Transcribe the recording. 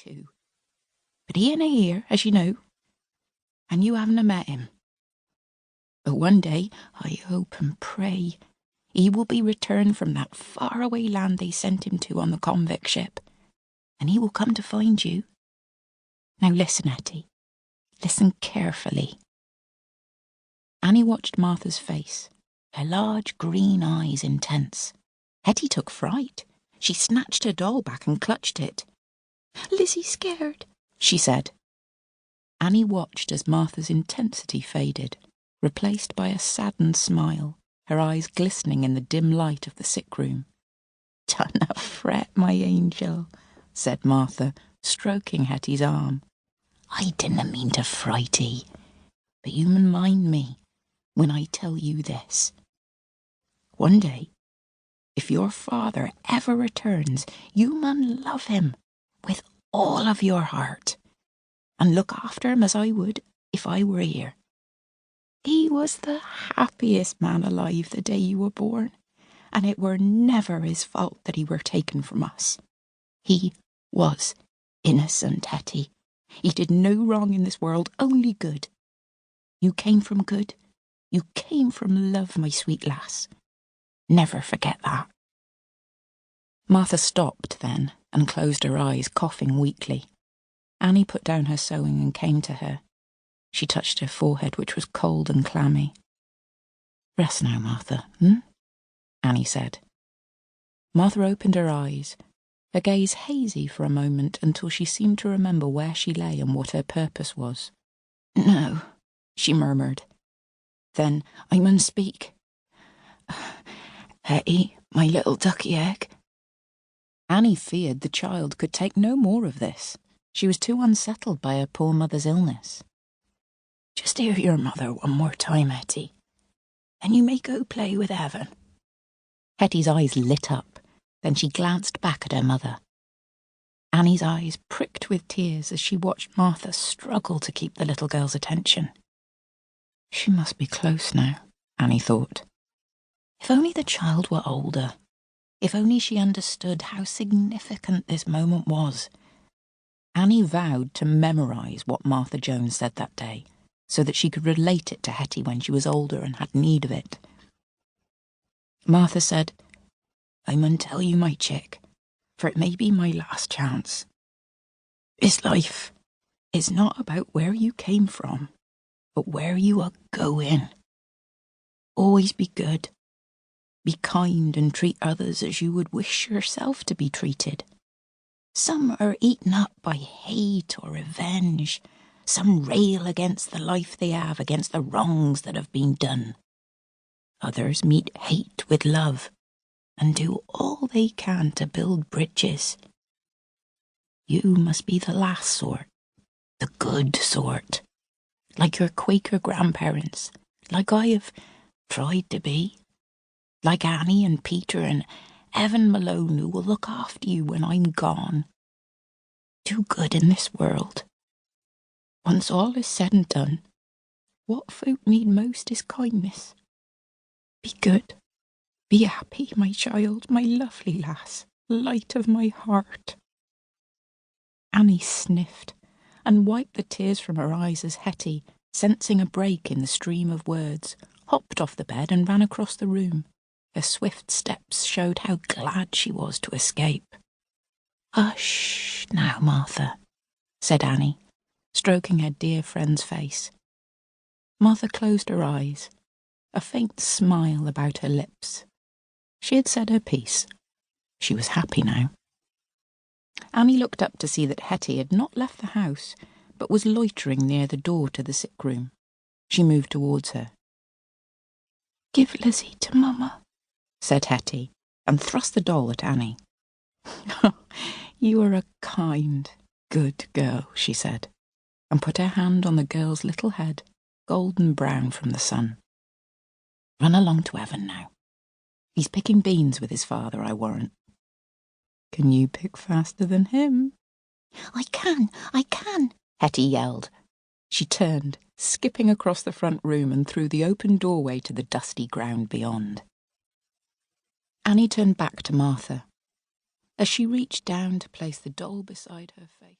too. But he ain't here, as you know, and you haven't met him. But one day, I hope and pray, he will be returned from that faraway land they sent him to on the convict ship, and he will come to find you. Now listen, Hettie. Listen carefully. Annie watched Martha's face, her large green eyes intense. Hettie took fright. She snatched her doll back and clutched it. "Lizzie's scared," she said. Annie watched as Martha's intensity faded, replaced by a saddened smile, her eyes glistening in the dim light of the sick room. "Dunna fret, my angel," said Martha, stroking Hettie's arm. "I didn't mean to fright 'ee, but you mun mind me when I tell you this. One day, if your father ever returns, you mun love him with all of your heart, and look after him as I would if I were here. He was the happiest man alive the day you were born, and it were never his fault that he were taken from us. He was innocent, Hettie. He did no wrong in this world, only good. You came from good. You came from love, my sweet lass. Never forget that." Martha stopped then and closed her eyes, coughing weakly. Annie put down her sewing and came to her. She touched her forehead, which was cold and clammy. "Rest now, Martha, Annie said. Martha opened her eyes, her gaze hazy for a moment until she seemed to remember where she lay and what her purpose was. "No," she murmured. "Then I mun speak. Hettie, my little ducky egg." Annie feared the child could take no more of this. She was too unsettled by her poor mother's illness. "Just hear your mother one more time, Hettie, and you may go play with Evan." Hettie's eyes lit up. Then she glanced back at her mother. Annie's eyes pricked with tears as she watched Martha struggle to keep the little girl's attention. She must be close now, Annie thought. If only the child were older. If only she understood how significant this moment was. Annie vowed to memorise what Martha Jones said that day, so that she could relate it to Hettie when she was older and had need of it. Martha said, "I mun tell you, my chick, for it may be my last chance. This life is not about where you came from, but where you are going. Always be good. Be kind and treat others as you would wish yourself to be treated. Some are eaten up by hate or revenge. Some rail against the life they have, against the wrongs that have been done. Others meet hate with love and do all they can to build bridges. You must be the last sort, the good sort, like your Quaker grandparents, like I have tried to be, like Annie and Peter and Evan Malone, who will look after you when I'm gone. Do good in this world. Once all is said and done, what folk need most is kindness. Be good. Be happy, my child, my lovely lass, light of my heart." Annie sniffed and wiped the tears from her eyes as Hettie, sensing a break in the stream of words, hopped off the bed and ran across the room. Her swift steps showed how glad she was to escape. "Hush now, Martha," said Annie, stroking her dear friend's face. Martha closed her eyes, a faint smile about her lips. She had said her piece. She was happy now. Annie looked up to see that Hettie had not left the house, but was loitering near the door to the sick room. She moved towards her. "Give Lizzie to Mama," said Hettie, and thrust the doll at Annie. "You are a kind, good girl," she said, and put her hand on the girl's little head, golden brown from the sun. "Run along to Evan now. He's picking beans with his father, I warrant." "Can you pick faster than him?" I can, Hettie yelled. She turned, skipping across the front room and through the open doorway to the dusty ground beyond. Annie turned back to Martha. As she reached down to place the doll beside her face,